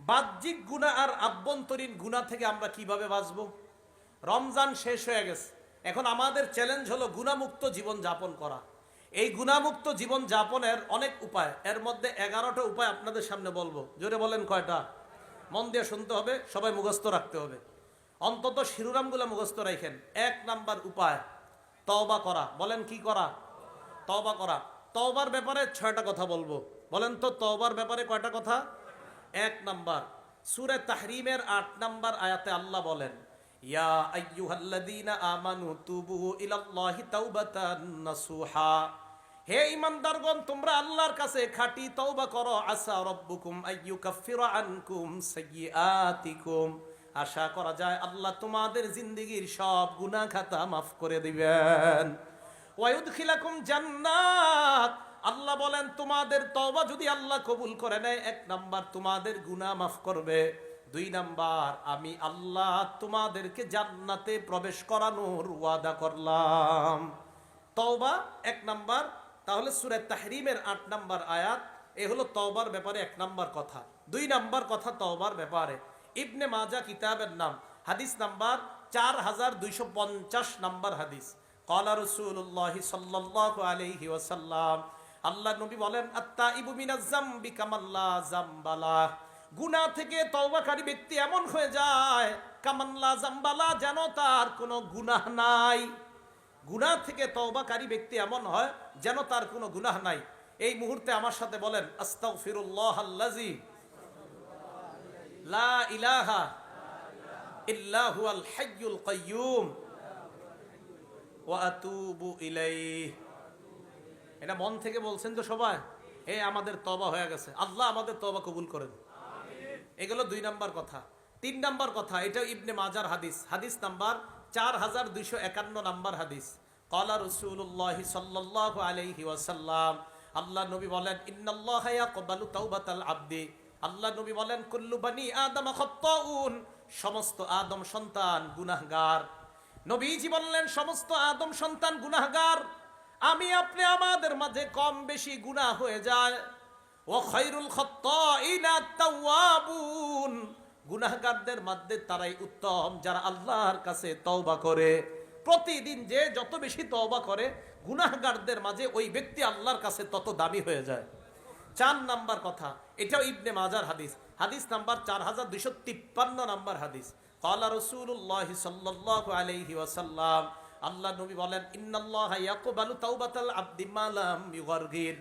বাহ্যিক গুনাহ আর আভ্যন্তরীণ গুনাহ থেকে আমরা কিভাবে বাঁচবো? রমজান শেষ হয়ে গেছে, এখন আমাদের চ্যালেঞ্জ হলো গুনাহমুক্ত জীবন যাপন করা। এই গুনাহমুক্ত জীবন যাপনের অনেক উপায়, এর মধ্যে 11টা উপায় আপনাদের সামনে বলবো। জোরে বলেন কয়টা? মন দিয়ে শুনতে হবে, সবাই মুখস্থ রাখতে হবে, অন্তত শিরোনামগুলো মুখস্থ রাখেন। 1 নাম্বার উপায় তওবা করা। বলেন কি করা? তওবা করা। তওবার ব্যাপারে 6টা কথা বলবো। বলেন তো তওবার ব্যাপারে কয়টা কথা? 1 নাম্বার, সূরা তাহরিমের 8 নাম্বার আয়াতে আল্লাহ বলেন, ইয়া আইয়ুহাল্লাযীনা আমানু তুবু ইলাল্লাহি তাওবাতান নাসুহা। হে ঈমানদারগণ, তোমরা আল্লাহর কাছে খাঁটি তওবা করো। আসা রাব্বুকুম আইয়ুকাফিরা আনকুম সাইয়্যাতিকুম। আশা করা যায় আল্লাহ তোমাদের জিন্দেগীর সব গুনাহ খাতা মাফ করে দিবেন। ওয়ায়ুদখিলাকুম জান্নাত। আল্লাহ বলেন তোমাদের তওবা যদি আল্লাহ কবুল করে নেয়, 1 নাম্বার তোমাদের গুনাহ মাফ করবে, 2 নাম্বার আমি আল্লাহ তোমাদেরকে জান্নাতে প্রবেশ করানোর ওয়াদা করলাম। তওবা 1 নাম্বার। তাহলে সূরা তাহরিমের 8 নাম্বার আয়াত, এ হলো তওবার ব্যাপারে 1 নাম্বার কথা। 2 নাম্বার কথা তওবার ব্যাপারে, ইবনে মাজাহ কিতাবের নাম, হাদিস নাম্বার 4250 নাম্বার হাদিস। ক্বালা রাসূলুল্লাহ সাল্লাল্লাহু আলাইহি ওয়াসাল্লাম, আল্লাহ নবী বলেন, আত-তাইবু মিনাজ যামবি কামাল্লা যামবালা। গুনাহ থেকে তওবাকারী ব্যক্তি এমন হয়ে যায় কামাল্লা যামবালা, যেন তার কোনো গুনাহ নাই। গুনাহ থেকে তওবাকারী ব্যক্তি এমন হয় যেন তার কোনো গুনাহ নাই। এই মুহূর্তে আমার সাথে বলেন, আস্তাগফিরুল্লাহাল্লাযী লা ইলাহা ইল্লা হুয়াল হাইয়ুল কাইয়্যুম ওয়া আতুবু ইলাইহি। এটা মন থেকে বলছেন তো সবাই? আমাদের তওবা হয়ে গেছে, আল্লাহ আমাদের তওবা কবুল করেন। এগুলো 2 নাম্বার কথা। 3 নাম্বার কথা, এটা ইবনে মাজার হাদিস, হাদিস নাম্বার 4251 নাম্বার হাদিস। ক্বালা রাসূলুল্লাহ সাল্লাল্লাহু আলাইহি ওয়াসাল্লাম, আল্লাহ নবী বলেন, ইন্নাল্লাহা ইয়াকবালু তাওবাতাল আবদি। আল্লাহ নবী বলেন, কুল্লু বানি আদম খাত্তাউন। সমস্ত আদম সন্তান গুনাহগার। নবীজি বললেন, সমস্ত আদম সন্তান গুনাহগার। আমি আপনি আমাদের মাঝে কম বেশি গুনাহ হয়ে যায়। ওয়া খায়রুল খাত্তাইনা তাওয়াবুন। গুনাহগারদের মধ্যে তারাই উত্তম যারা আল্লাহর কাছে তওবা করে। প্রতিদিন যে যত বেশি তওবা করে, গুনাহগারদের মাঝে ওই ব্যক্তি আল্লাহর কাছে তত দামি হয়ে যায়। 4 নাম্বার কথা, এটাও ইবনে মাজার হাদিস, হাদিস নাম্বার 4253 নাম্বার হাদিস। ক্বালা রাসূলুল্লাহ সাল্লাল্লাহু আলাইহি ওয়াসাল্লাম, আল্লাহ নবী বলেন, ইন্নাল্লাহা ইয়াকবালু তাওবাতাল আবদি মা লাম ইউগারগির।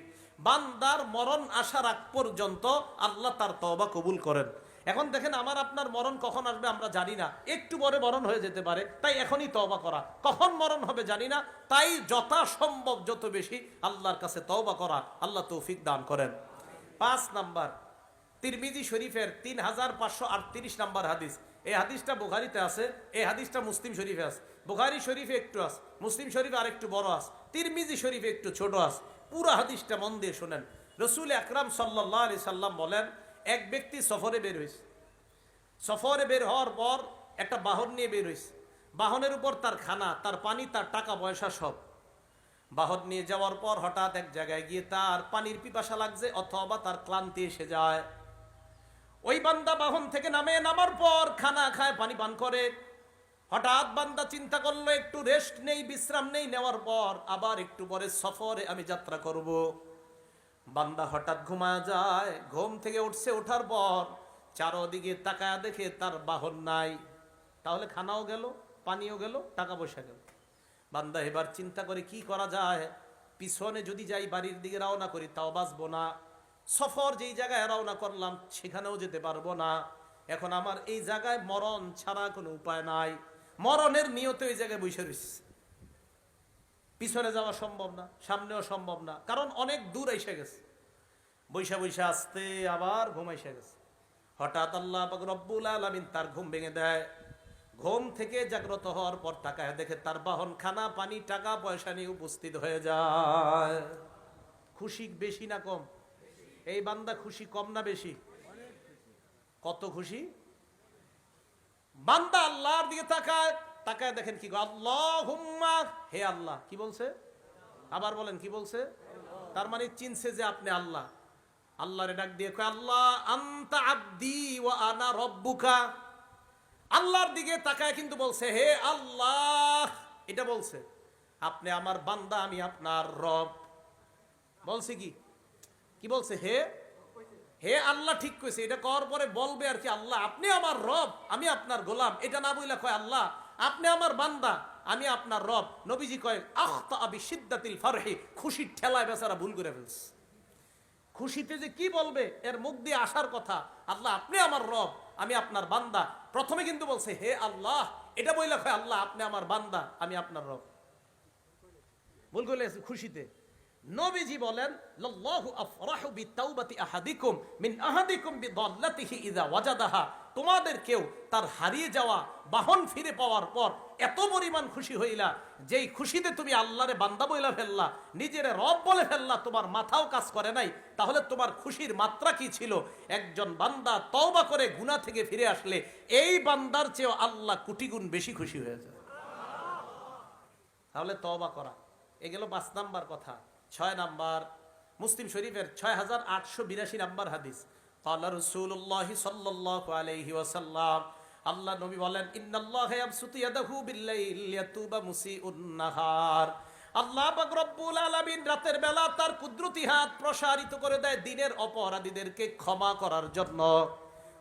বান্দার মরণ আসার আগ পর্যন্ত আল্লাহ তার তওবা কবুল করেন। এখন দেখেন, আমার আপনার মরণ কখন আসবে আমরা জানি না, একটু পরে মরণ হয়ে যেতে পারে, তাই এখনই তওবা করা। কখন মরণ হবে জানি না, তাই যথাসম্ভব যত বেশি আল্লাহর কাছে তওবা করা। আল্লাহ তৌফিক দান করেন। 5 নাম্বার, তিরমিজি শরীফের 3538 নাম্বার হাদিস। এই হাদিসটা বুখারীতে আছে, এই হাদিসটা মুসলিম শরীফে আছে। বুখারী শরীফে একটু আছে, মুসলিম শরীফে আরেকটু বড় আছে, তিরমিজি শরীফে একটু ছোট আছে। পুরো হাদিসটা মন দিয়ে শোনেন। রাসূল আকরাম সাল্লাল্লাহু আলাইহি সাল্লাম বলেন, এক ব্যক্তি সফরে বের হয়েছে। সফরে বের হওয়ার পর একটা বাহন নিয়ে বের হয়েছে। বাহনের উপর তার খানা, তার পানি, তার টাকা পয়সা সব। বাহন নিয়ে যাওয়ার পর হঠাৎ এক জায়গায় গিয়ে তার পানির পিপাসা লাগছে অথবা তার ক্লান্তি এসে যায়। ওই বান্দা বাহন থেকে নামার পর খানা খায়, পানি পান করে। হঠাৎ বান্দা চিন্তা করলো, একটু রেস্ট নেই, বিশ্রাম নেই, নেওয়ার পর আবার একটু পরে সফরে আমি যাত্রা করব। বান্দা হঠাৎ ঘুমায় যায়, ঘুম থেকে উঠছে, ওঠার পর চারদিকে তাকায় দেখে তার বাহন নাই। তাহলে খানাও গেল, পানিও গেল, টাকা পয়সা গেল। বান্দা এবার চিন্তা করে কি করা যায়, পিছনে যদি যাই বাড়ির দিকে রওনা করি তাও বাঁচবো না, সফর যেই জায়গায় রওনা করলাম সেখানেও যেতে পারবো না। এখন আমার এই জায়গায় মরণ ছাড়া কোনো উপায় নাই। মরণের নিয়তে ওই জায়গায় বসে রয়েছে, পিছনে যাওয়া সম্ভব না, সামনেও সম্ভব না, কারণ অনেক দূর এসে গেছে। বৈশা বৈশা আসতে আবার ঘুম এসে গেছে। হঠাৎ আল্লাহ পাক রব্বুল আলামিন তার ঘুম ভেঙে দেয়। ঘুম থেকে জাগ্রত হওয়ার পর তাকায় দেখে তার বাহন খানা, পানি, টাকা পয়সা নিয়ে উপস্থিত হয়ে যায়। খুশি বেশি না কম? এই বান্দা খুশি কম না বেশি? কত খুশি! বান্দা আল্লাহর দিকে তাকায়, তাকায় দেখেন কি, আল্লাহুম্মা, হে আল্লাহ। কি বলছে? আবার বলেন, কি বলছে? তার মানে চিনছে যে আপনি আল্লাহ। আল্লাহরে ডাক দিয়ে কয়, আল্লাহ আনতা আব্দি ওয়া আনা রব্বুকা। আল্লাহর দিকে তাকায় কিন্তু বলছে, হে আল্লাহ, এটা বলছে আপনি আমার বান্দা, আমি আপনার রব। বলছে কি কি বলছে? হে আল্লাহ, ঠিক কইছে। এটা করার পরে বলবে আর কি, আল্লাহ আপনি আমার রব, আমি আপনার গোলাম। এটা না বইলা কয়, আল্লাহ আপনি আমার বান্দা, আমি আপনার রব। নবীজি কয়, আখতা আবি সিদ্দাতিল ফারহি, খুশির ঠেলায় বেচারা ভুল করে ফেলছে। খুশিতে যে কি বলবে, এর মুখ দিয়ে আসার কথা, আল্লাহ আপনি আমার রব, আমি আপনার বান্দা। প্রথমে কিন্তু বলছে হে আল্লাহ, এটা বইলা কয়, আল্লাহ আপনি আমার বান্দা, আমি আপনার রব। ভুল করে খুশিতে। নবীজি বলেন, লাল্লাহু আফরাহু বিতাওবাতি আহাদিকুম মিন আহাদিকুম বিদাল্লাতিহি ইযা ওয়াজাদাহা। তোমাদের কেউ তার হারিয়ে যাওয়া বাহন ফিরে পাওয়ার পর এত পরিমাণ খুশি হইলা, যেই খুশিতে তুমি আল্লাহরে বান্দা বইলা ফেললা, নিজেরে রব বলে ফেললা, তোমার মাথাও কাজ করে নাই, তাহলে তোমার খুশির মাত্রা কি ছিল? একজন বান্দা তওবা করে গুনাহ থেকে ফিরে আসলে এই বান্দার চেয়েও আল্লাহ কোটি গুণ বেশি খুশি হয়ে যায়। তাহলে তওবা করা। এ গেল 5 নাম্বার কথা। 6 নাম্বার, মুসলিম শরীফের 6882 নাম্বার হাদিস। ক্বালা রাসূলুল্লাহ সাল্লাল্লাহু আলাইহি ওয়াসাল্লাম, আল্লাহ নবী বলেন, ইন্নাল্লাহা ইয়াবসুতু ইয়াদাহু বিল-লাইল লিয়াতুবা মুসিউন নাহার। আল্লাহ পাক রব্বুল আলামিন রাতের বেলা তার কুদরতি হাত প্রসারিত করে দেয় দিনের অপরাধীদেরকে ক্ষমা করার জন্য।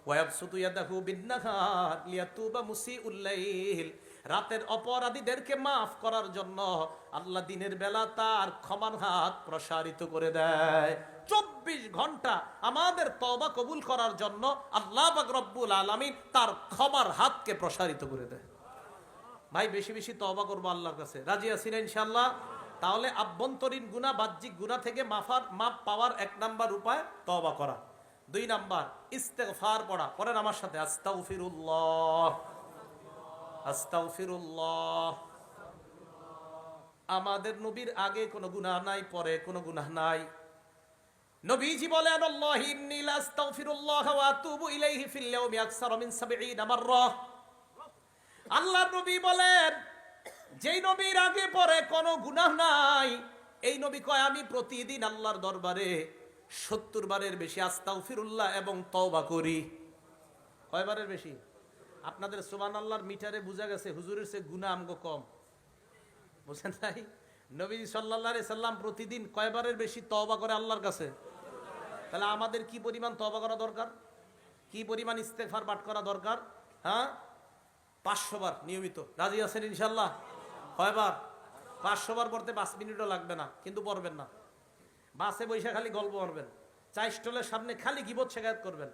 ওয়া ইয়াবসুতু ইয়াদাহু বিন-নাহার লিয়াতুবা মুসিউল লাইল, রাতের অপরাধীদেরকে মাফ করার জন্য আল্লাহ দিনের বেলা তার ক্ষমার হাত প্রসারিত করে দেয়। 24 ঘন্টা আমাদের তওবা কবুল করার জন্য আল্লাহ পাক রব্বুল আলামিন তার ক্ষমার হাতকে প্রসারিত করে দেয়। ভাই বেশি বেশি তওবা করবো আল্লাহর কাছে, রাজি আছি না ইনশাআল্লাহ? তাহলে আভ্যন্তরীণ গুনাহ, বাহ্যিক গুনাহ থেকে মাপ পাওয়ার 1 নাম্বার উপায় তওবা করা। 2 নাম্বার ইস্তেগফার পড়া। পড়েন আমার সাথে, আস্তাগফিরুল্লাহ আস্তাগফিরুল্লাহ। আমাদের নবীর আগে কোনো গুনাহ নাই, পরে কোনো গুনাহ নাই। নবীজি বলেন, আল্লাহি ইন্নী লা আস্তাগফিরুল্লাহ ওয়া আতুবু ইলাইহি ফিল ইয়াউমি আকসারা মিন 70 মাররা। আল্লাহর নবী বলেন, যেই নবীর আগে পরে কোনো গুনাহ নাই, এই নবী কয় আমি প্রতিদিন আল্লাহর দরবারে 70 বারের বেশি আস্তাগফিরুল্লাহ এবং তওবা করি। কয়বারের বেশি? আপনাদের সুবহানাল্লাহর মিটারে বোঝা গেছে হুজুরের চেয়ে গুনাহ আমগো কম, বুঝেন নাই? নবী সাল্লাল্লাহু আলাইহি সাল্লাম প্রতিদিন কয়বারের বেশি তওবা করে আল্লাহর কাছে? তাহলে আমাদের কি পরিমাণ তওবা করা দরকার, কি পরিমাণ ইস্তেগফার পাঠ করা দরকার? হ্যাঁ, 500 বার নিয়মিত। রাজি আছেন ইনশাআল্লাহ? কয়বার? 500 বার পড়তে 5 মিনিটও লাগবে না, কিন্তু পড়বেন না। বাসে বৈশা খালি গল্প করবেন, চা স্টলের সামনে খালি গীবত শিকায়াত করবেন,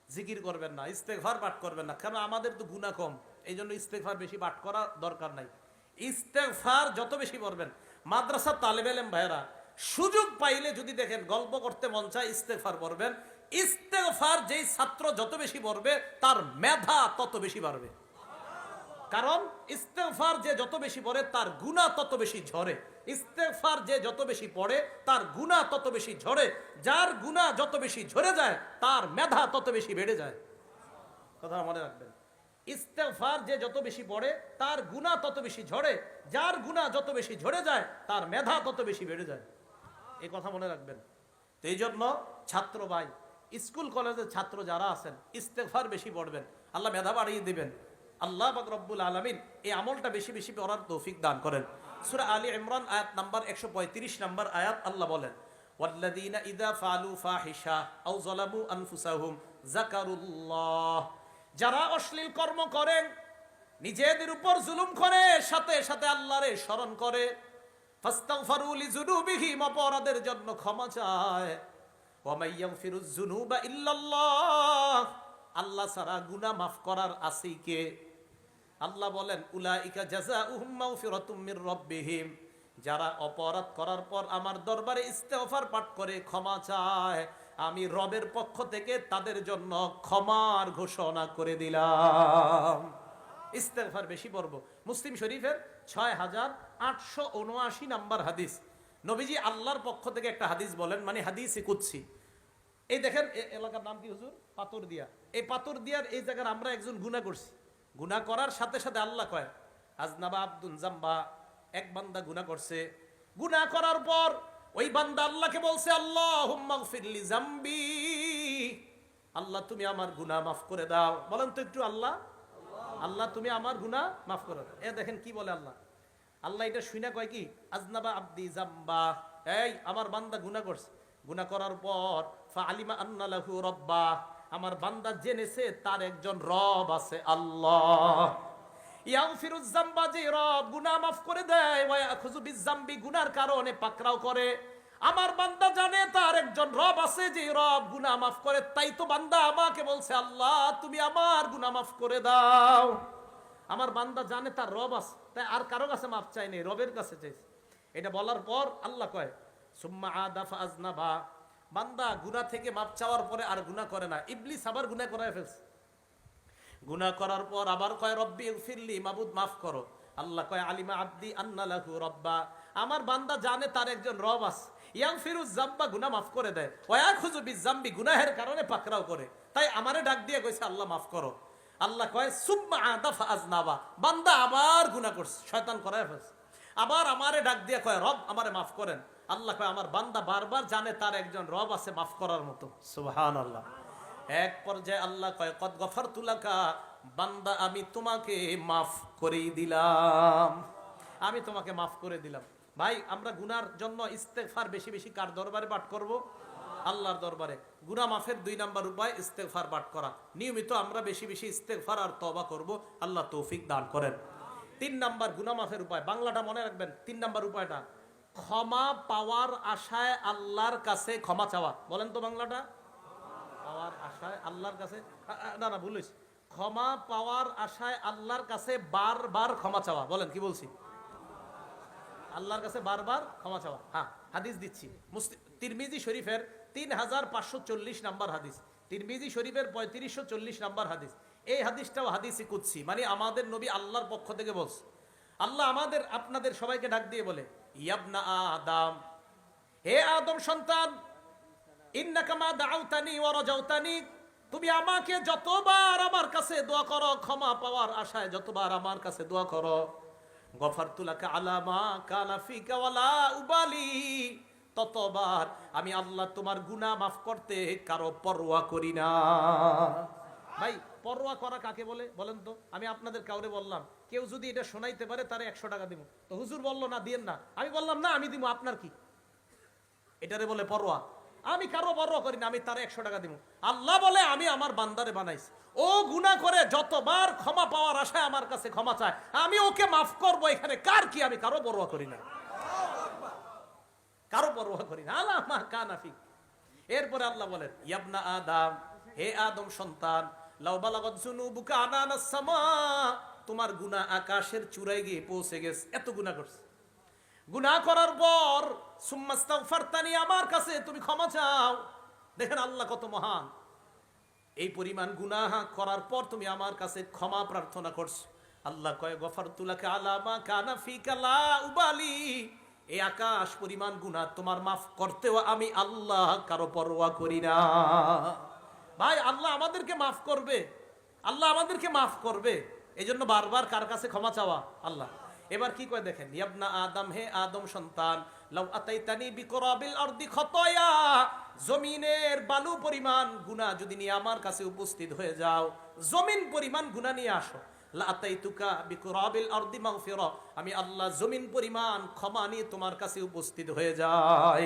জিকির করবেন না, ইস্তেগফার পাঠ করবেন না। কারণ আমাদের তো গুনাহ কম, এই জন্য ইস্তেগফার বেশি পাঠ করা দরকার নাই। ইস্তেগফার যত বেশি পড়বেন, মাদ্রাসার তালেবে ইলম ভাইরা সুযোগ পাইলে যদি দেখেন গল্প করতে মন চায়, ইস্তেগফার পড়বেন। ইস্তেগফার যেই ছাত্র যত বেশি পড়বে তার মেধা তত বেশি বাড়বে। কারণ ইস্তেগফার যে যত বেশি পড়ে তার গুনাহ তত বেশি ঝরে। ইস্তেগফার যে যত বেশি পড়ে তার গুনাহ তত বেশি ঝরে। যার গুনাহ যত বেশি ঝরে যায় তার মেধা তত বেশি বেড়ে যায়। কথা মনে রাখবেন, ইস্তেগফার যে যত বেশি পড়ে তার গুনাহ তত বেশি ঝরে। যার গুনাহ যত বেশি ঝরে যায় তার মেধা তত বেশি বেড়ে যায়। এই কথা মনে রাখবেন। তো এই জন্য ছাত্র ভাই, স্কুল কলেজের ছাত্র যারা আছেন, ইস্তেগফার বেশি পড়বেন, আল্লাহ মেধা বাড়িয়ে দিবেন। আল্লাহ পাক রব্বুল আলামিন এই আমলটা বেশি বেশি পড়ার তৌফিক দান করেন। সূরা আলী ইমরান আয়াত নাম্বার 135 নাম্বার আয়াত, আল্লাহ বলেন, ওয়াল্লাযীনা ইযা ফাআলু ফাহিশা আও যালামু আনফুসাহুম যাকারুল্লাহ। যারা অশ্লীল কর্ম করেন, নিজেদের উপর জুলুম করে, সাথে সাথে আল্লাহরে স্মরণ করে, ফাস্তাগফারু লিযুনুবিহিম, অপরাধের জন্য ক্ষমা চায়, ওয়া মাইয়াগফিরুয যুনুবা ইল্লাল্লাহ, আল্লাহ ছাড়া গুনাহ মাফ করার আছে কে? আল্লাহ বলেন, উলাইকা জাযাউহুম মাগফিরাতুম মির রাব্বিহিম, যারা অপরাধ করার পর আমার দরবারে ইস্তেগফার পাঠ করে ক্ষমা চায়, আমি রবের পক্ষ থেকে তাদের জন্য ক্ষমার ঘোষণা করে দিলাম। ইস্তেগফার বেশি পড়ব। মুসলিম শরীফের 6879 নাম্বার হাদিস। নবীজি আল্লাহর পক্ষ থেকে একটা হাদিস বলেন, মানে হাদিসে কুদসি। এই দেখেন, এলাকার নাম কি হুজুর? পাথরদিয়া। এই পাথরদিয়ার এই জায়গার আমরা একজন গুনাহ করছি। গুনাহ করার সাথে সাথে আল্লাহ কয়, আজনাবা আব্দুন জাম্বা, এক বান্দা গুনাহ করছে। গুনাহ করার পর ওই বান্দা আল্লাহকে বলছে আল্লাহুম্মা গফিরলি যামবি, আল্লাহ তুমি আমার গুনাহ মাফ করে দাও। বলেন তো একটু আল্লাহ, আল্লাহ তুমি আমার গুনাহ মাফ করে দাও। দেখেন কি বলে আল্লাহ। আল্লাহ এটা শুনে কয় কি, আজনাবা আব্দি জাম্বা, এই আমার বান্দা গুনাহ করছে, গুনাহ করার পর ফাআলিমা আন্না লাহু রাব্বা, আমার বান্দা জেনেছে তার একজন রব আছে আল্লাহ। ইয়াগফিরুজ যামবা, যে রব গুনাহ মাফ করে দেয়, ওয়া ইয়াখুযু বিযামবি, গুনার কারণে পাকড়াও করে। আমার বান্দা জানে তার একজন রব আছে যে রব গুনাহ মাফ করে, তাই তো বান্দা আমাকে বলছে আল্লাহ তুমি আমার গুনাহ মাফ করে দাও। আমার বান্দা জানে তার রব আছে, তাই আর কারো কাছে মাফ চাইনি, রবের কাছে চাইছে। এটা বলার পর আল্লাহ কয় সুম্মা আদা ফাআজনাবা, বান্দা গুনাহ থেকে মাফ চাওয়ার পরে আর গুনাহ করে না। ইবলিস আবার গুনাহ করায় ফেলছে। গুনাহ করার পর আবার কয় রব্বি ইগফিরলি, মাবুদ মাফ করো। আল্লাহ কয় আলিমা আব্দি আন্না লাহু রাব্বা, আমার বান্দা জানে তার একজন রব আছে। ইয়াগফিরুজ যামবা, গুনাহ মাফ করে দেয়। ওয়া ইয়াখুযু বিযামবি, গুনাহের কারণে পাকড়াও করে। তাই আমারে ডাক দিয়ে কইছে আল্লাহ মাফ করো। আল্লাহ কয় সুম্মা আদা ফাআজনাবা, বান্দা আবার গুনাহ করছে, শয়তান করায় ফেলছে। আবার আমারে ডাক দিয়ে কয় রব আমারে মাফ করেন। আল্লাহ কয় আমার বান্দা বারবার জানে তার একজন রব আছে মাফ করার মতো। সুবহানাল্লাহ। এক পর্যায়ে আল্লাহ কয় কদ গফারতু লাকা, বান্দা আমি তোমাকে মাফ করে দিলাম, আমি তোমাকে মাফ করে দিলাম। ভাই আমরা গুনার জন্য ইস্তেগফার বেশি বেশি কার দরবারে পাঠ করব? আল্লাহর দরবারে। গুনাহ মাফের 2 নাম্বার উপায় ইস্তেগফার পাঠ করা। নিয়মিত আমরা বেশি বেশি ইস্তেগফার আর তওবা করব, আল্লাহ তৌফিক দান করেন। 3 নাম্বার গুনাহ মাফের উপায়, বাংলাটা মনে রাখবেন। 3 নাম্বার উপায়টা ক্ষমা পাওয়ার আশায় আল্লাহর কাছে ক্ষমা চাওয়া। বলেন তো বাংলাটা, পাওয়ার আশায় আল্লাহর কাছে, না না ভুল হয়েছে, ক্ষমা পাওয়ার আশায় আল্লাহর কাছে বারবার ক্ষমা চাওয়া। বলেন কি বলছি, আল্লাহর কাছে বারবার ক্ষমা চাওয়া। হ্যাঁ হাদিস দিচ্ছি, তিরমিজি শরীফের 3540 নাম্বার হাদিস, তিরমিজি শরীফের 3540 নাম্বার হাদিস। এই হাদিসটাও হাদিসই কুদসি, মানে আমাদের নবী আল্লাহর পক্ষ থেকে বলছে। আল্লাহ আমাদের আপনাদের সবাইকে ডাক দিয়ে বলে ইয়াবনা আদম, হে আদম সন্তান, ইন্নাকা মা দাউতানি ওয়া রাজাউতানি, তুমি আমাকে যতবার আমার কাছে দোয়া করো, ক্ষমা পাওয়ার আশায় যতবার আমার কাছে দোয়া করো, গফারতু লাকা আলা মা কানা ফিকা ওয়ালা উবালি, ততবার আমি আল্লাহ তোমার গুনাহ মাফ করতে কারো পরোয়া করি না। ভাই পরোয়া করা কাকে বলে বলেন তো? আমি আপনাদের কাউরে বললাম, কেউ যদি এটা শোনাইতে পারে তারে 100 টাকা দিব। তো হুজুর বললো না দিয়েন না, আমি বললাম না আমি দিব, আপনার কি? এটারে বলে পরোয়া। আমি কারো পরোয়া করি না, আমি তারে 100 টাকা দিব। আল্লাহ বলে আমি আমার বান্দারে বানাইছি, ও গুনাহ করে যতবার ক্ষমা পাওয়ার আশায় আমার কাছে ক্ষমা চায়, আমি ওকে মাফ করবো। এখানে কার কি? আমি কারো পরোয়া করি না, কারো পরোয়া করি না। আল্লাহ মা কানা ফিক। এরপরে আল্লাহ বলেন ইয়াবনা আদম, হে আদম সন্তান, লাউ বালাগাত যুনুবুকা আনানাস সামা, তোমার গুনাহ আকাশের চূড়ায় গিয়ে পৌঁছে গেছে, এত গুনাহ করছে। গুনাহ করার পর সুম্মাস্তাগফারতানি, আমার কাছে তুমি ক্ষমা চাও। দেখেন আল্লাহ কত মহান, এই পরিমাণ গুনাহ করার পর তুমি আমার কাছে ক্ষমা প্রার্থনা করছো। আল্লাহ কয় গফারতু লাকা আলা মা কানা ফিকা লা উবালি, এই আকাশ পরিমাণ গুনাহ তোমার মাফ করতেও আমি আল্লাহ কারো পরোয়া করি না। ভাই আল্লাহ আমাদেরকে মাফ করবে, আল্লাহ আমাদেরকে মাফ করবে, এজন্য বারবার কার কাছে ক্ষমা চাওয়া? আল্লাহ। এবার কি কয় দেখেন, ইয়াবনা আদম, হে আদম সন্তান, লাউ আতাইতানি বিকরাবিল আরদি খতায়া, জমিনের বালু পরিমাণ গুনাহ যদি নিয়ে আমার কাছে উপস্থিত হয়ে যাও, জমিন পরিমাণ গুনাহ নিয়ে আসো, লা আতাইতুকা বিকরাবিল আরদি মাগফিরা, আমি আল্লাহ জমিন পরিমাণ ক্ষমা নিয়ে তোমার কাছে উপস্থিত হয়ে যাই।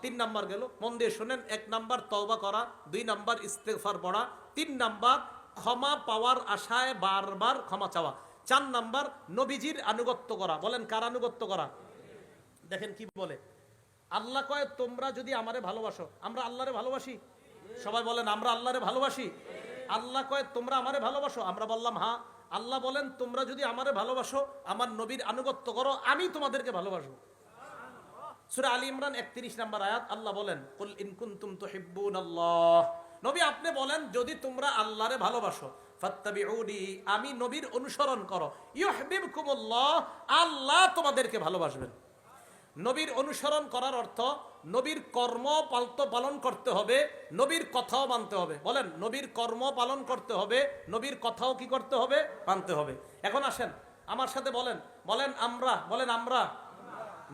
3 নাম্বার গেল, মন দিয়ে শুনেন। 1 নাম্বার তওবা করা, 2 নাম্বার ইস্তেগফার পড়া, 3 নাম্বার ক্ষমা পাওয়ার আশায় বারবার ক্ষমা চাওয়া, 4 নাম্বার নবীজির আনুগত্য করা। বলেন কার আনুগত্য করা? দেখেন কি বলে আল্লাহ কয় তোমরা যদি আমারে ভালোবাসো, আমরা আল্লাহরে ভালোবাসি, সবাই বলেন আমরা আল্লাহরে ভালোবাসি। আল্লাহ কয় তোমরা আমারে ভালোবাসো, আমরা বললাম হ্যাঁ। আল্লাহ বলেন তোমরা যদি আমারে ভালোবাসো, আমার নবীর আনুগত্য করো, আমি তোমাদেরকে ভালোবাসবো। সূরা আলী ইমরান 31 নাম্বার আয়াত, আল্লাহ বলেন কুল ইন কুনতুম তুহিব্বুনাল্লাহ, নবী আপনি বলেন যদি তোমরা আল্লাহরে ভালোবাসো, ফাত্তাবিউনি, আমি নবীর অনুসরণ করো, ইউহিব্বুকুমুল্লাহ, আল্লাহ তোমাদেরকে ভালোবাসবেন। নবীর অনুসরণ করার অর্থ নবীর কর্ম পালন করতে হবে, নবীর কথাও মানতে হবে। বলেন নবীর কর্ম পালন করতে হবে, নবীর কথাও কি করতে হবে? মানতে হবে। এখন আসেন আমার সাথে বলেন, বলেন আমরা, বলেন আমরা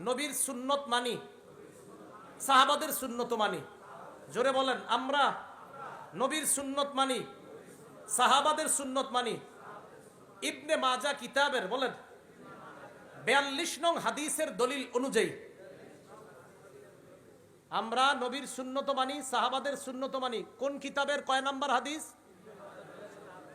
নবীর সুন্নত মানি, সাহাবাদের সুন্নত মানি। জোরে বলেন, আমরা নবীর সুন্নত মানি, সাহাবাদের সুন্নত মানি। ইবনে মাজা কিতাবের বলেন 42 নং হাদিসের দলিল অনুযায়ী আমরা নবীর সুন্নত মানি, সাহাবাদের সুন্নত মানি। কোন কিতাবের কয় নাম্বার হাদিস?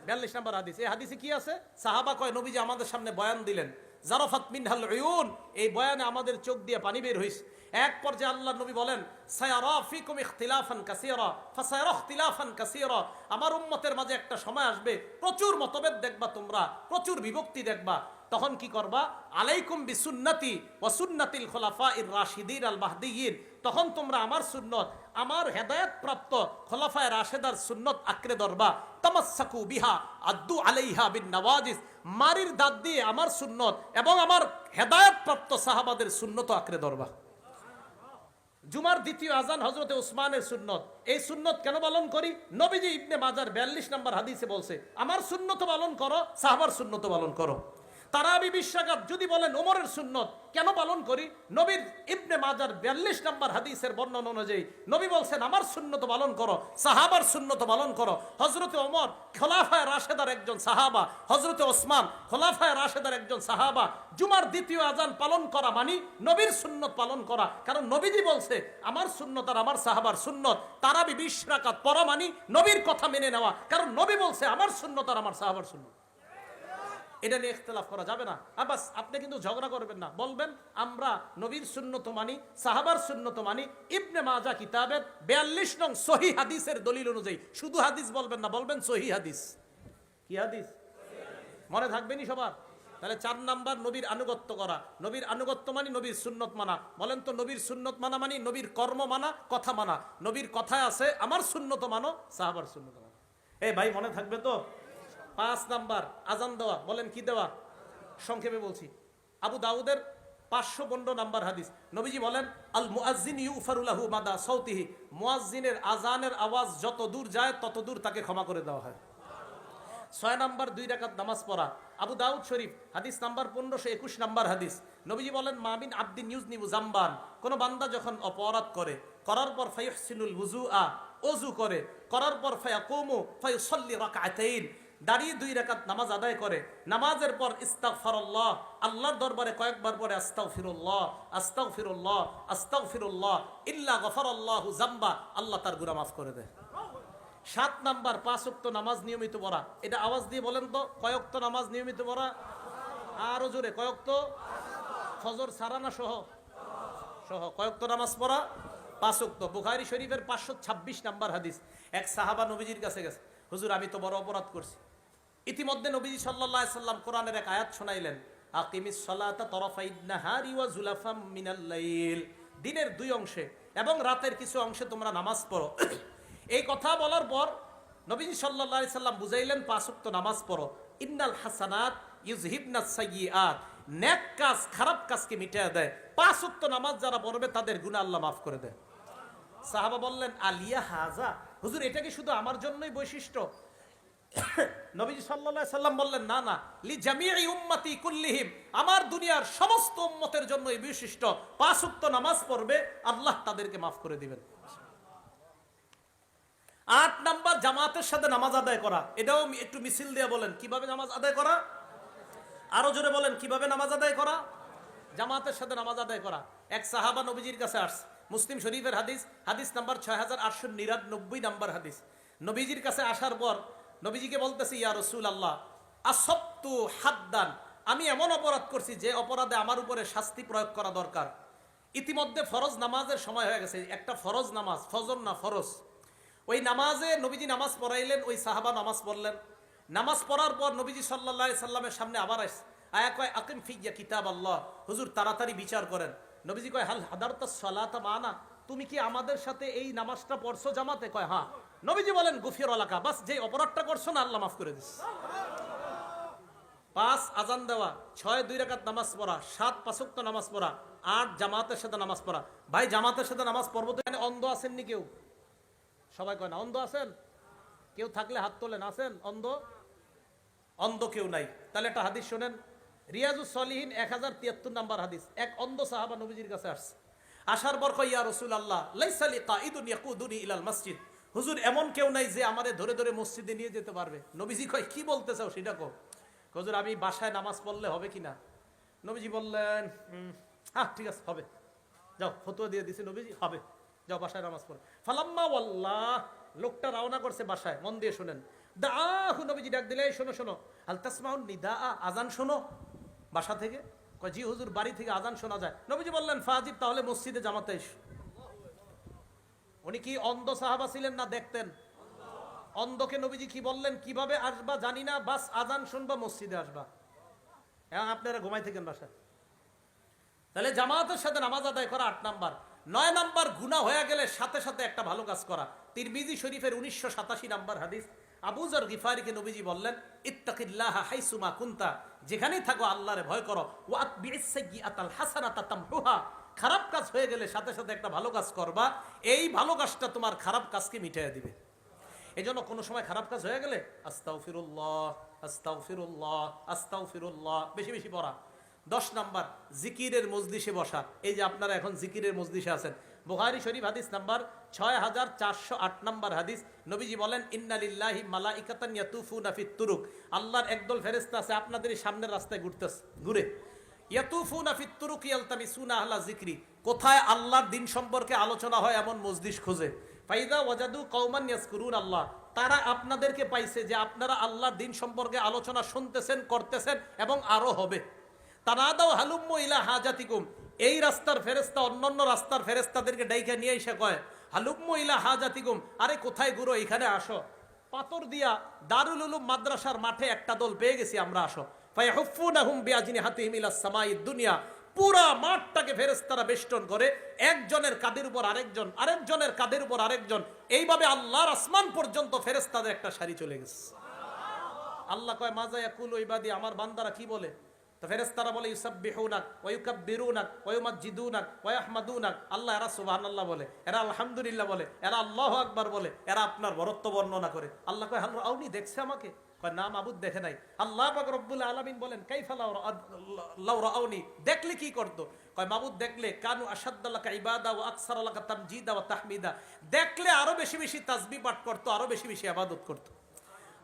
42 নাম্বার হাদিস। এই হাদিসে কি আছে? সাহাবা কয় নবীজি আমাদের সামনে বয়ান দিলেন, জারাফাত মিনহাল উয়ুন, এই বয়ানে আমাদের চোখ দিয়ে পানি বের হইছে। এক পর্যায়ে আল্লাহ নবী বলেন, সায়ারা ফিকুম ইখতিলাফান কাসীরা ফাসায়ারা ইখতিলাফান কাসীরা, আমার উম্মতের মাঝে একটা সময় আসবে প্রচুর মতভেদ দেখবা, তোমরা প্রচুর বিভক্তি দেখবা। তখন কি করবা? আলাইকুম বিসুন্নতি ওয়া সুন্নাতিল খুলাফাইর রাশিদিন আল মাহদিয়িন, তখন তোমরা আমার সুন্নত, আমার হেদায়েত প্রাপ্ত খোলাফায়ে রাশেদার সুন্নত আঁকড়ে ধরবা। তামাসসাকু বিহা আদ্দু আলাইহা বিন নওয়াজিস, মারির দাঁত দিয়ে আমার সুন্নত এবং আমার হেদায়েত প্রাপ্ত সাহাবাদের সুন্নত আঁকড়ে ধরবা। জুমার দ্বিতীয় আজান হযরতে উসমানের সুন্নত। এই সুন্নত কেন পালন করি? নবীজি ইবনে মাজার 42 নম্বর হাদিসে বলছে, আমার সুন্নত পালন করো, সাহাবার সুন্নত পালন করো। তারাবি বিশ্বকাপ যদি বলেন ওমরের সুন্নত কেন পালন করি? নবীর ইবনে মাজার 42 নম্বর হাদিসের বর্ণনা অনুযায়ী নবী বলছেন, আমার সুন্নত পালন করো, সাহাবার সুন্নত পালন করো। হযরতে ওমর খোলাফায়ে রাশেদার একজন সাহাবা, হযরতে ওসমান খোলাফায়ে রাশেদার একজন সাহাবা। জুমার দ্বিতীয় আজান পালন করা মানে নবীর সুন্নত পালন করা, কারণ নবীজি বলছে আমার সুন্নত আর আমার সাহাবার সুন্নত। তারাবি 20 রাকাত পড়া মানে নবীর কথা মেনে নেওয়া, কারণ নবী বলছে আমার সুন্নত আর আমার সাহাবার সুন্নত। এটা নিয়ে ইখতিলাফ করা যাবে না। আবাস আপনি কিন্তু ঝগড়া করবেন না, বলবেন আমরা নবীর সুন্নত মানি, সাহাবার সুন্নত মানি। ইবনে মাজা কিতাবের 42 নং সহিহ হাদিসের দলিল অনুযায়ী, শুধু হাদিস বলবেন না, বলবেন সহিহ হাদিস। কি হাদিস? মনে থাকবেনি সবার? তাহলে 4 নাম্বার নবীর আনুগত্য করা। নবীর আনুগত্য মানি নবীর সুন্নত মানা। বলেন তো, নবীর সুন্নত মানা মানি নবীর কর্ম মানা, কথা মানা। নবীর কথায় আছে আমার সুন্নত মানো, সাহাবার সুন্নত মানো। এই ভাই মনে থাকবে তো? 5 নাম্বার আজান দেওয়া। বলেন কি দেওয়া? সংক্ষেপে বলছি, আবু দাউদের 515 নাম্বার হাদিস। নবীজি বলেন, আল মুআজ্জিন ইউফারু লাহু মাদা সাউতিহি, মুয়াজ্জিনের আজানের আওয়াজ যত দূর যায় তত দূর তাকে ক্ষমা করে দেওয়া হয়। 6 নাম্বার 2 রাকাত নামাজ পড়া। আবু দাউদ শরীফ হাদিস নাম্বার 1521 নাম্বার হাদিস। নবীজি বলেন, মামিন আবদিন ইউজনিবু জামবান, কোন বান্দা যখন অপরাধ করে, করার পর ফায়ুহসিনুল ওযুআ, ওযু করে, করার পর ফায়াকুমু ফায়ুসাল্লি রাকাতাইন, দাঁড়িয়ে 2 রাকাত নামাজ আদায় করে, নামাজের পর ইস্তাগফারুল্লাহ, আল্লাহর দরবারে কয়েকবার পরে আস্তাগফিরুল্লাহ আস্তাগফিরুল্লাহ আস্তাগফিরুল্লাহ ইল্লা গফারাল্লাহু যামবা, আল্লাহ তার গুনাহ মাফ করে দেয়। 7 নাম্বার 5 ওয়াক্ত নামাজ নিয়মিত পড়া। এটা আওয়াজ দিয়ে বলেন তো, কয় ওয়াক্ত নামাজ নিয়মিত পড়া? আরো জোরে, কয় ওয়াক্ত? ফজর সারানা সহ সহ কয় ওয়াক্ত নামাজ পড়া? 5 ওয়াক্ত। বুখারী শরীফের 526 নাম্বার হাদিস। এক সাহাবা নবীজির কাছে গেছে, হুজুর আমি তো বড় অপরাধ করছি। ইতিমধ্যে নবীজি সাল্লাল্লাহু আলাইহি সাল্লাম কোরআনের এক আয়াত শোনাইলেন, আকিমিস সালাতা তরফাইন নাহারি ওয়া জুলাফাম মিনাল লাইল, দিনের 2 অংশে এবং রাতের কিছু অংশে তোমরা নামাজ পড়ো। এই কথা বলার পর নবীজি সাল্লাল্লাহু আলাইহি সাল্লাম বুঝাইলেন 5 ওয়াক্ত নামাজ পড়ো। ইন্নাল হাসানাত ইউযহিবনাস সাইয়্যাত, নেক কাজ খারাপ কাজকে মিটিয়ে দেয়। 5 ওয়াক্ত নামাজ যারা পড়বে তাদের গুনাহ আল্লাহ মাফ করে দেয়। সাহাবা বললেন, আলিয়া হাজা, হুজুর এটা কি শুধু আমার জন্যই বৈশিষ্ট্য? নবীজি সাল্লাল্লাহু আলাইহি সাল্লাম বললেন, না না, লি জামিই উম্মতি কুল্লিহিম, আমার দুনিয়ার সমস্ত উম্মতের জন্য এই বৈশিষ্ট্য। 5 ওয়াক্ত নামাজ পড়বে, আল্লাহ তাদেরকে মাফ করে দিবেন। 8 নাম্বার জামাতের সাথে নামাজ আদায় করা। এটাও একটু মিছিল দিয়ে বলেন কিভাবে নামাজ আদায় করা? আরো জোরে বলেন কিভাবে নামাজ আদায় করা? জামাতের সাথে নামাজ আদায় করা। এক সাহাবা নবীজির কাছে আসছে, মুসলিম শরীফের হাদিস, হাদিস নাম্বার 6899 নাম্বার হাদিস। নবীজির কাছে আসার পর নবীজিকে বলতেছি, ইয়া রাসূলুল্লাহ, আসবতু হাদ্দান, আমি এমন অপরাধ করছি যে অপরাধে আমার উপরে শাস্তি প্রয়োগ করা দরকার। ইতিমধ্যে ফরজ নামাজের সময় হয়ে গেছে, একটা ফরজ নামাজ, ফজর না ফরজ। ওই নামাজে নবীজি নামাজ পড়াইলেন, ওই সাহাবা নামাজ পড়লেন। নামাজ পড়ার পর নবীজি সাল্লাল্লাহু আলাইহি সাল্লামের সামনে আবার আসছে, আয়া কয় আকিম ফিয়া কিতাব আল্লাহ, হুজুর তাড়াতাড়ি বিচার করেন। নবীজি কয় হাল হাদারতাস সালাতা মানা, তুমি কি আমাদের সাথে এই নামাজটা পড়ছো জামাতে? কয় হ্যাঁ। নবীজি বলেন গুফির লাকা, বাস যে অপরাধটা করছো না আল্লাহ মাফ করে দিস। 5 আজান দেওয়া, 6 2 রাকাত নামাজ পড়া, 7 5 ওয়াক্ত নামাজ পড়া, 8 জামাতের সাথে নামাজ পড়া। ভাই জামাতের সাথে নামাজ পড়বো তো, এখানে অন্ধ আছেননি কেউ? সবাই কয় না। অন্ধ আছেন? কেউ থাকলে হাত তোলেন। আছেন অন্ধ? অন্ধ কেউ নাই। তাহলে একটা হাদিস শোনেন, রিয়াজুস সলিহিন 1073 নাম্বার হাদিস। এক অন্ধ সাহাবা নবীজির কাছে আসছে, আসার পর কই ইয়া রাসূলুল্লাহ লাইসা লি কাঈদুন ইয়াকুদুনি ইলাল মসজিদ, হুজুর এমন কেউ নাই যে আমারে ধরে ধরে মসজিদে নিয়ে যেতে পারবে। নবীজি কয় কি বলতে চাও সেটা কও। হুজুর আমি বাসায় নামাজ পড়লে হবে কিনা? নবীজি বললেন হ্যাঁ ঠিক আছে হবে, যাও, ফতোয়া দিয়ে দিছে নবীজি, হবে, যাও বাসায় নামাজ পড়ো। ফালাম্মা ওয়াল্লাহ, লোকটা রওনা করছে বাসায়, মন দিয়ে শুনেন। দাহু, নবীজি ডাক দিলে শোনো শোনো, আল তাসমাউন নিদা, আজান শোনো বাসা থেকে। কয় জি হুজুর, বাড়ি থেকে আজান শোনা যায়। নবীজি বললেন ফাজিব, তাহলে মসজিদে জামাতে এসো। উনি কি অন্ধ সাহাবা ছিলেন না দেখতেন? অন্ধকে নবীজি কি বললেন, কিভাবে আসবা জানি না, বাস আজান শুনবা মসজিদে আসবা। এবং আপনারা ঘুমাই থাকেন বাসায়। তাহলে জামাতের সাথে নামাজ আদায় করা 8 নাম্বার। 9 নাম্বার, গুনাহ হয়ে গেলে সাথে সাথে একটা ভালো কাজ করা। তিরমিজি শরীফের 1987 নাম্বার হাদিস, আবু যর গিফারিকে নবীজি বললেন ইত্তাকিল্লাহা হাইসুমা কুনতা, যেখানেই থাকো আল্লাহরে ভয় করো। ওয়াতবিইস সাইয়্যাতাল হাসানাতা তামহুহা, খারাপ কাজ হয়ে গেলে সাথে সাথে একটা ভালো কাজ করবা, এই ভালো কাজটা তোমার খারাপ কাজকে মিটাইয়া দিবে। এজন্য কোনো সময় খারাপ কাজ হয়ে গেলে আস্তাগফিরুল্লাহ আস্তাগফিরুল্লাহ আস্তাগফিরুল্লাহ বেশি বেশি পড়া। 10 নাম্বার, জিকিরের মজলিসে বসা। এই যে আপনারা এখন জিকিরের মজলিসে আছেন, বুখারী শরীফ হাদিস নাম্বার 6408 নাম্বার হাদিস, নবীজি বলেন ইন্না লিল্লাহি মালাইকাতান ইয়াতুফুনা ফিত তুরুক, আল্লাহর একদল ফেরেশতা আছে আপনাদের সামনের রাস্তায় ঘুরে। ইয়াতুফুনা ফিত তুরুক ইয়ালতামিসুনা আহলা যিকরি, কোথায় আল্লাহর দিন সম্পর্কে আলোচনা হয় এমন মজলিস খোঁজে। ফাইদা ওয়াজাদু কওমান ইয়াজকুরুন আল্লাহ, তারা আপনাদেরকে পাইছে যে আপনারা আল্লাহর দিন সম্পর্কে আলোচনা শুনতেছেন, করতেছেন এবং আরো হবে। তানাদাও হালুম্মু ইলা হাজাতিকুম, এই রাস্তার ফেরেশতা অন্যান্য রাস্তার ফেরেশতাদেরকে ডাইকা নিয়ে এসে কয় হালুম্মু ইলা হাজাতিকুম, আরে কোথায় গুরু, এখানে আসো। পাথর দিয়া দারুল উলুম মাদ্রাসার মাঠে একটা দল পেয়ে গেছি আমরা, আসো। ফায়াহুফুনাহুম বিআজনিহাতিহিম ইলাস সামাইদ দুনিয়া, পুরা মাঠটাকে ফেরেশতারা বেষ্টন করে, একজনের কাঁধের উপর আরেকজন, আরেকজনের কাঁধের উপর আরেকজন, এইভাবে আল্লাহর আসমান পর্যন্ত ফেরেশতাদের একটা সারি চলে গেছে। আল্লাহ কয় মাজা ইয়াকুলু ইবাদি, আমার বান্দারা কি বলে? তো ফেরেশতারা বলে ইউসাব্বিহুনাক ওয়া ইউকাব্বিরুনাক ওয়া ইউমাজ্জিদুনাক ওয়া ইয়াহমাদুনাক, আল্লাহ এরা সুবহানাল্লাহ বলে, এরা আলহামদুলিল্লাহ বলে, এরা আল্লাহু আকবার বলে, এরা আপনার বরত্ব বর্ণনা করে। আল্লাহ কয় হাল রাউনি, দেখছে আমাকে? কয় না মাবুদ দেখে নাই। আল্লাহ পাক রব্বুল আলামিন বলেন কাইফা লাউ রাউনি, দেখলে কি করত? কয় মাবুদ দেখলে কানু আশাদ্দালাকা ইবাদা ওয়া আকসারালাকা তামজিদা ওয়া তাহমিদা, দেখলে আরো বেশি বেশি তাসবিহ পাঠ করত, আরো বেশি বেশি ইবাদত করত।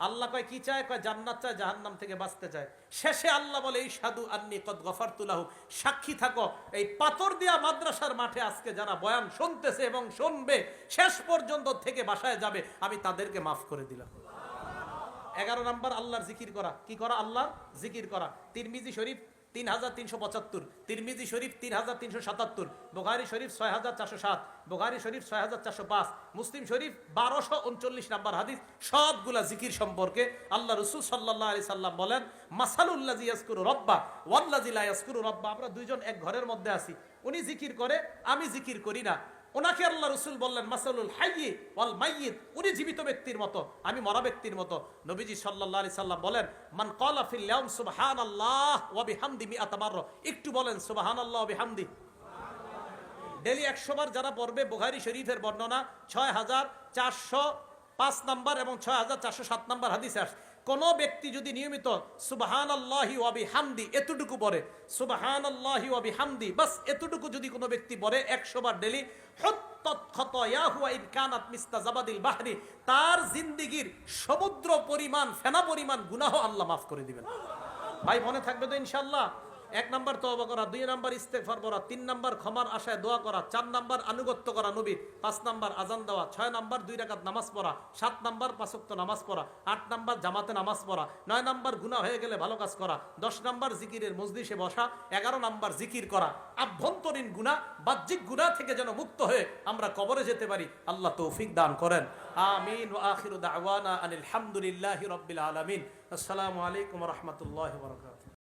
আল্লাহ কয় কি চায়? কয় জান্নাত চায়, জাহান্নাম থেকে বাঁচতে চায়। শেষে আল্লাহ বলে ইশহাদু আন্নী কদ গফারতু লাহু, সাক্ষী থাকো এই পাথর দিয়া মাদ্রাসার মাঠে আজকে যারা বয়ান শুনতেছে এবং শুনবে, শেষ পর্যন্ত থেকে বাসায় যাবে, আমি তাদেরকে মাফ করে দিলাম। 11 নাম্বার, আল্লাহর জিকির করা। কি করা? আল্লাহর জিকির করা। তিরমিজি শরীফ 3375, তিরমিজি শরীফ 3377, বুখারী শরীফ 6407, বুখারী শরীফ 6405, মুসলিম শরীফ 1239 নাম্বার হাদিস। সবগুলা জিকির সম্পর্কে আল্লাহ রাসূল সাল্লাল্লাহু আলাইহি সাল্লাম বলেন মাসালুল্লাযী ইয়াজকুরু রাব্বা ওয়াল্লাযী লা ইয়াজকুরু রাব্বা, আমরা দুইজন এক ঘরের মধ্যে আছি, উনি জিকির করে, আমি জিকির করি না। ওনাকে আল্লাহ রাসূল বললেন মাসালুল হাইয়্যি ওয়াল মাইয়িত, উনি জীবিত ব্যক্তির মতো, আমি মরা ব্যক্তির মতো। নবীজি সাল্লাল্লাহু আলাইহি সাল্লাম বলেন মান ক্বালা ফিল ইয়াউম সুবহানাল্লাহ ওয়া বিহামদি মিআতা মাররা, একটু বলেন সুবহানাল্লাহ ওয়া বিহামদি। ডেলি 100 বার যারা পড়বে, বুখারী শরীফের বর্ণনা 6405 নাম্বার এবং 6407 নাম্বার হাদিসে আসে, কোন ব্যক্তি যদি নিয়মিত সুবহানাল্লাহি ওয়া বিহামদি এতটুকু পড়ে, সুবহানাল্লাহি ওয়া বিহামদি, বাস এতটুকু যদি কোনো ব্যক্তি পড়ে 100 বার ডেলি, হুত্তাত খাতায়াহু ওয়া ইন কানাত মিসলা জাবাদিল বাহরি, তার জিন্দেগীর সমুদ্র পরিমাণ, ফেনা পরিমাণ গুনাহ আল্লাহ মাফ করে দিবেন। ভাই মনে থাকবে তো ইনশাআল্লাহ? 1 নাম্বার তওবা করা, 2 নাম্বার ইস্তেগফার করা, 3 নাম্বার ক্ষমার আশায় দোয়া করা, 4 নাম্বার আনুগত্য করা নবীর, 5 নাম্বার আজান দেওয়া, 6 নাম্বার 2 রাকাত নামাজ পড়া, 7 নাম্বার 5 ওয়াক্ত নামাজ পড়া, 8 নাম্বার জামাতে নামাজ পড়া, 9 নাম্বার গুনাহ হয়ে গেলে ভালো কাজ করা, 10 নাম্বার জিকিরের মজলিসে বসা, 11 নাম্বার জিকির করা। আভ্যন্তরীণ গুনাহ, বাহ্যিক গুনাহ থেকে যেন মুক্ত হয়ে আমরা কবরে যেতে পারি, আল্লাহ তৌফিক দান করেন। আমিন। ওয়া আখিরু দাওয়ানা আনিল হামদুলিল্লাহি রাব্বিল আলামিন। আসসালামু আলাইকুম ওয়া রাহমাতুল্লাহি ওয়া বারাকাতুহু।